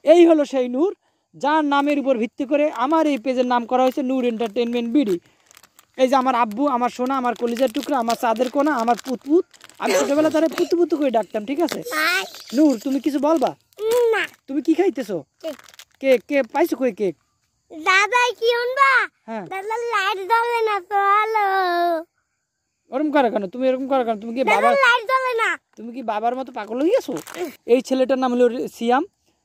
এই হলো সেই নূর, যার নামের উপর ভিত্তি করে আমার এই পেজের নাম করা হয়েছে নূর এন্টারটেনমেন্ট বিডি। এই যে আমার আব্বু, আমার সোনা, আমার কলিজার টুকরা, আমার চাঁদের কোনা, আমার পুতপুত, আমি ছোটবেলা তারা পুতপুতু করে ডাকতাম, ঠিক আছে? নূর, তুমি কিছু বলবা? তুমি কি খাইতেছো? কেক। কে পাইছো কই কেক? দাদা কি শুনবা? হ্যাঁ, দাদা লাইট জ্বলে না তো। হ্যালো, ওরকম করে কেন? তুমি এরকম করে কেন? তুমি কি বাবা, লাইট জ্বলে না? তুমি কি বাবার মতো পাগল হয়ে গেছো? এই ছেলেটার নাম হলো সিয়াম।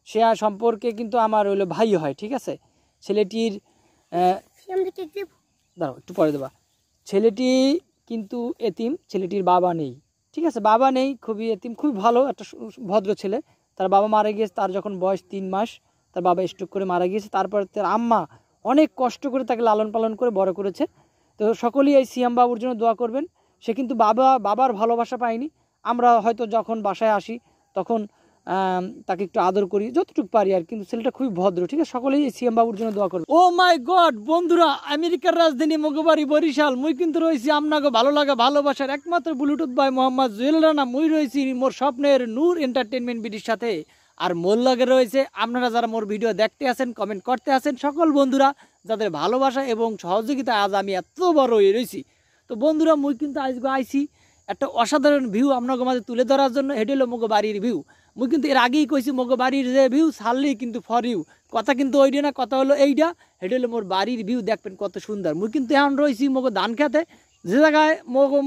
সে সম্পর্কে কিন্তু আমার হলো ভাই হয়, ঠিক আছে? ছেলেটির দাঁড়াও, একটু পরে দেবা। ছেলেটি কিন্তু এতিম, ছেলেটির বাবা নেই, ঠিক আছে? বাবা নেই, খুবই এতিম, খুবই ভালো একটা ভদ্র ছেলে। তার বাবা মারা গিয়েছে তার যখন বয়স 3 মাস, তার বাবা স্ট্রোক করে মারা গিয়েছে। তারপর তার আম্মা অনেক কষ্ট করে তাকে লালন পালন করে বড় করেছে। তো সকলেই এই সিয়াম বাবুর জন্য দোয়া করবেন। সে কিন্তু বাবার ভালোবাসা পায়নি। আমরা হয়তো যখন বাসায় আসি তখন তাকে একটু আদর করি যতটুকু পারি আর, কিন্তু ছেলেটা খুবই ভদ্র, ঠিক আছে? সকলেই এই সিয়াম বাবুর জন্য দোয়া করবে। ও মাই গড বন্ধুরা, আমেরিকার রাজধানী মগবাড়ি বরিশাল, মুই কিন্তু রয়েছি আপনাকে ভালো লাগা ভালোবাসার একমাত্র ব্লুটুথ ভাই মোহাম্মদ জুয়েল রানা। মুই রয়েছি মোর স্বপ্নের নূর এন্টারটেনমেন্ট বিডির সাথে। আর মোর লাগে রয়েছে আপনারা যারা মোর ভিডিও দেখতে আসেন, কমেন্ট করতে আসেন, সকল বন্ধুরা যাদের ভালোবাসা এবং সহযোগিতা আজ আমি এত বড় হয়ে রয়েছি। তো বন্ধুরা, মুই কিন্তু আজকে আইছি একটা অসাধারণ ভিউ আপনাকে মাঝে তুলে ধরার জন্য। হেঁটে হলো মগো বাড়ির ভিউ। মুই কিন্তু এর আগেই কইছি মগো বাড়ির যে ভিউ ছাড়লেই কিন্তু ফর ইউ, কথা কিন্তু ওইটা না, কথা হলো এইটা। হেঁটে হলো মোর বাড়ির ভিউ, দেখবেন কত সুন্দর। মুই কিন্তু এখন রয়েছি মগো ধান খেতে, যে জায়গায়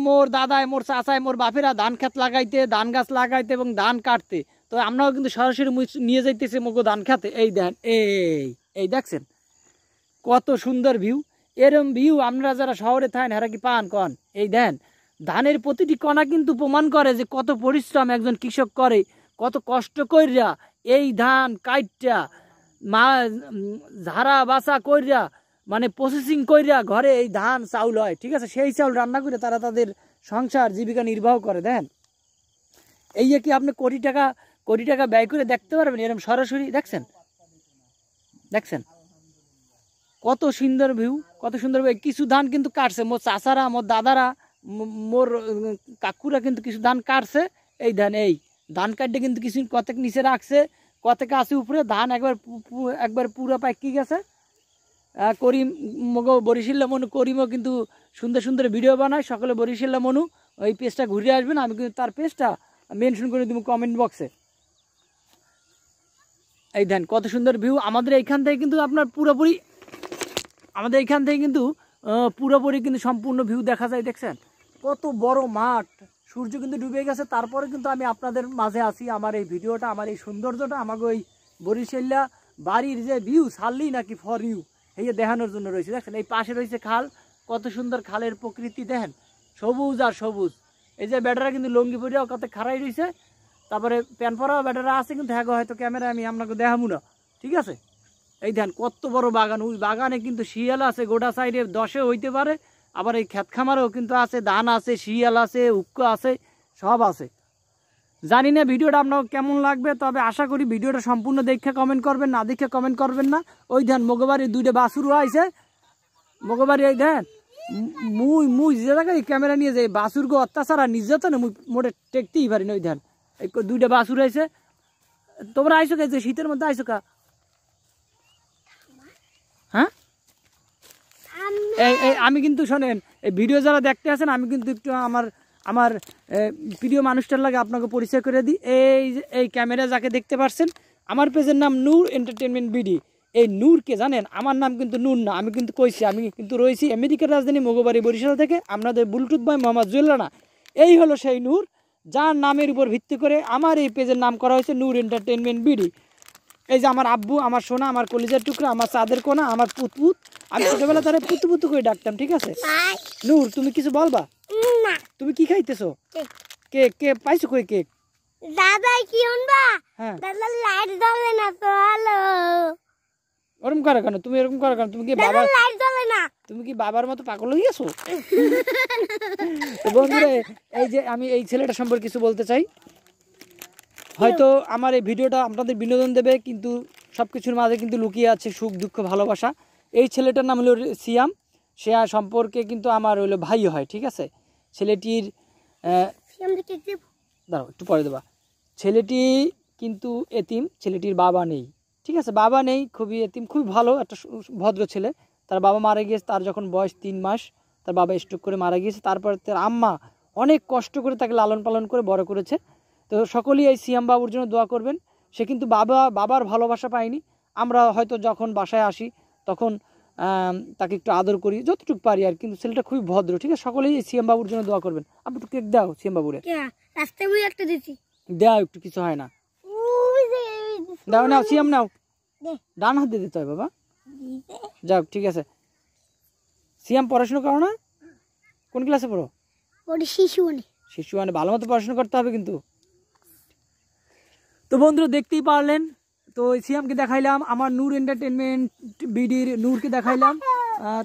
মোর দাদায়, মোর চাচায়, মোর বাপেরা ধান খেত লাগাইতে, ধান গাছ লাগাইতে এবং ধান কাটতে। তো আমরাও কিন্তু সরাসরি মুই নিয়ে যাইতেছি মগো ধান খেতে। এই দেন, এই দেখছেন কত সুন্দর ভিউ। এরম ভিউ আপনারা যারা শহরে থাকেন হেরা কি পান কন? এই দেন, ধানের প্রতিটি কণা কিন্তু প্রমাণ করে যে কত পরিশ্রম একজন কৃষক করে, কত কষ্ট কইরা এই ধান কাইটটা ঝাড়া বাছা কইরা, মানে প্রসেসিং কইরা ঘরে এই ধান চাউল হয়, ঠিক আছে? সেই চাউল রান্না করে তারা তাদের সংসার জীবিকা নির্বাহ করে। দেন, এই যে কি আপনি কোটি টাকা ব্যয় করে দেখতে পারবেন এরকম সরাসরি? দেখছেন কত সুন্দর ভিউ, কত সুন্দর ভিউ। কিছু ধান কিন্তু কাটছে মোর চাচারা, মোর দাদারা, মোর কাকুরা কিন্তু কিছু ধান কাটছে। এই ধান কাটতে কিন্তু কিছু কতক নিচে রাখছে, কতক আছে উপরে। ধান একবার পুরো পাকি গেছে। করিম মগো বরিশাল্লা মনু, করিমও কিন্তু সুন্দর সুন্দর ভিডিও বানায়। সকলে বরিশাল্লা মনু ওই পেজটা ঘুরে আসবেন, আমি কিন্তু তার পেজটা মেনশন করে দেবো কমেন্ট বক্সে। এই ধান কত সুন্দর ভিউ। আমাদের এইখান থেকে কিন্তু আপনার পুরোপুরি কিন্তু সম্পূর্ণ ভিউ দেখা যায়। দেখছেন কত বড় মাঠ, সূর্য কিন্তু ডুবে গেছে, তারপরে কিন্তু আমি আপনাদের মাঝে আসি। আমার এই ভিডিওটা, আমার এই সৌন্দর্যটা আমাকে ওই বরিশাল্লা বাড়ির যে ভিউ ছাড়লেই নাকি ফর ইউ এই দেখানোর জন্য রয়েছে। দেখছেন এই পাশে রয়েছে খাল, কত সুন্দর খালের প্রকৃতি দেখেন, সবুজ আর সবুজ। এই যে ব্যাটারা কিন্তু লঙ্গি পরিয়াও কত খাড়াই রয়েছে, তারপরে প্যান পরাও ব্যাটারা আছে, কিন্তু হ্যাঁ হয়তো ক্যামেরা আমি আপনাকে দেখাবো না, ঠিক আছে? এই ধান কত বড় বাগান, ওই বাগানে কিন্তু শিয়াল আছে গোটা সাইডে 10 হইতে পারে। আবার এই ক্ষেত খামারেও কিন্তু আছে, ধান আছে, শিয়াল আছে, উক্ক আছে, সব আছে। জানি না ভিডিওটা আপনার কেমন লাগবে, তবে আশা করি ভিডিওটা সম্পূর্ণ দেখে কমেন্ট করবেন, না দেখে কমেন্ট করবেন না। ওই ধান মগবাড়ির 2টা বাছুর আইছে, মগবাড়ি এই ধান মুই যে জায়গায় ক্যামেরা নিয়ে যাই বাছুর গো অত্যাচার আর নির্যাতন মুই মোটে টেকতেই পারি না। ওই ধান এই 2টা বাছুর আইছে। তোমরা আইসো কে? শীতের মধ্যে আইসো কা? হ্যাঁ, আমি কিন্তু শোনেন, এই ভিডিও যারা দেখতে আছেন, আমি কিন্তু একটু আমার প্রিয় মানুষটার লাগে আপনাকে পরিচয় করে দিই। এই ক্যামেরা যাকে দেখতে পাচ্ছেন, আমার পেজের নাম নূর এন্টারটেনমেন্ট বিডি। এই নূরকে জানেন? আমার নাম কিন্তু নূর না, আমি কিন্তু কইছি আমি কিন্তু রয়েছি আমেরিকার রাজধানী মগবাড়ি বরিশাল থেকে আপনাদের ব্লুটুথ ভাই মোহাম্মদ জুয়েল রানা। এই হলো সেই নূর, যার নামের উপর ভিত্তি করে আমার এই পেজের নাম করা হয়েছে নূর এন্টারটেনমেন্ট বিডি। এই যে আমার আব্বু, আমার সোনা, আমার কলিজার টুকরা, আমার চাঁদের কোনা, আমার পুতপুত, আমি ছোটবেলা তারা পুতপুতু করে ডাকতাম, ঠিক আছে? নূর, তুমি কিছু বলবা? তুমি কি খাইতেছো? কেক। কে পাইছো কই কেক? দাদা কি শুনবা? হ্যাঁ, দাদা লাইট জ্বলে না তো। হ্যালো, ওরকম করে কেন? তুমি এরকম করে কেন? তুমি কি লাইট জ্বলে না? তুমি কি বাবার মতো পাগল হয়ে গেছো? তো বন্ধুরা, এই যে আমি এই ছেলেটা সম্পর্কে কিছু বলতে চাই। হয়তো আমার এই ভিডিওটা আপনাদের বিনোদন দেবে, কিন্তু সব কিছুর মাঝে কিন্তু লুকিয়ে আছে সুখ, দুঃখ, ভালোবাসা। এই ছেলেটার নাম হলো সিয়াম। সে সম্পর্কে কিন্তু আমার হলো ভাই হয়, ঠিক আছে? ছেলেটির দাঁড়াও, একটু পরে দেবা। ছেলেটি কিন্তু এতিম, ছেলেটির বাবা নেই, ঠিক আছে, বাবা নেই, খুবই এতিম, খুবই ভালো একটা ভদ্র ছেলে। তার বাবা মারা গিয়েছে, তার যখন বয়স 3 মাস তার বাবা স্ট্রোক করে মারা গিয়েছে। তারপর তার আম্মা অনেক কষ্ট করে তাকে লালন পালন করে বড় করেছে। তো সকলেই এই সিয়াম বাবুর জন্য দোয়া করবেন। সে কিন্তু বাবার ভালোবাসা পায়নি। আমরা হয়তো যখন বাসায় আসি তখন তাকে একটু আদর করি যতটুকু পারি আর, কিন্তু ছেলেটা খুবই ভদ্র। ঠিক আছে, সকলেই এই সিয়াম বাবুর জন্য দোয়া করবেন। আপনি একটু কেক দাও সিয়াম বাবুরে, রাস্তায় বুঝে একটা দিচ্ছি। দেওয়া একটু, কিছু হয় না, দাও, নাও সিয়াম নাও। ডান হাত দিয়ে দিতে হয় বাবা। যাক ঠিক আছে। সিয়াম পড়াশোনা করো না? কোন ক্লাসে পড়ো? শিশু মানে ভালো মতো পড়াশোনা করতে হবে কিন্তু। তো বন্ধুরা দেখতেই পারলেন, তো সিয়ামকে দেখাইলাম, আমার নূর এন্টারটেনমেন্ট বিডির নূরকে দেখাইলাম।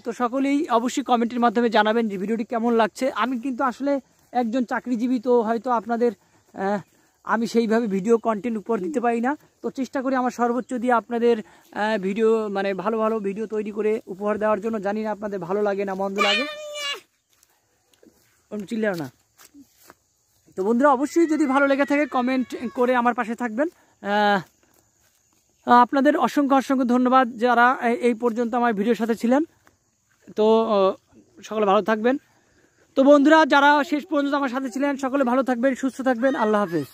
তো সকলেই অবশ্যই কমেন্টের মাধ্যমে জানাবেন যে ভিডিওটি কেমন লাগছে। আমি কিন্তু আসলে একজন চাকরিজীবী, তো হয়তো আপনাদের আমি সেইভাবে ভিডিও কন্টেন্ট উপর দিতে পারি না। তো চেষ্টা করি আমার সর্বোচ্চ দিয়ে আপনাদের ভিডিও মানে ভালো ভালো ভিডিও তৈরি করে উপহার দেওয়ার জন্য। জানি না আপনাদের ভালো লাগে না মন্দ লাগে, চিল্লাও না। তো বন্ধুরা অবশ্যই যদি ভালো লেগে থাকে কমেন্ট করে আমার পাশে থাকবেন। আপনাদের অসংখ্য ধন্যবাদ যারা এই পর্যন্ত আমার ভিডিওর সাথে ছিলেন। তো সকলে ভালো থাকবেন। তো বন্ধুরা যারা শেষ পর্যন্ত আমার সাথে ছিলেন সকলে ভালো থাকবেন, সুস্থ থাকবেন। আল্লাহ হাফেজ।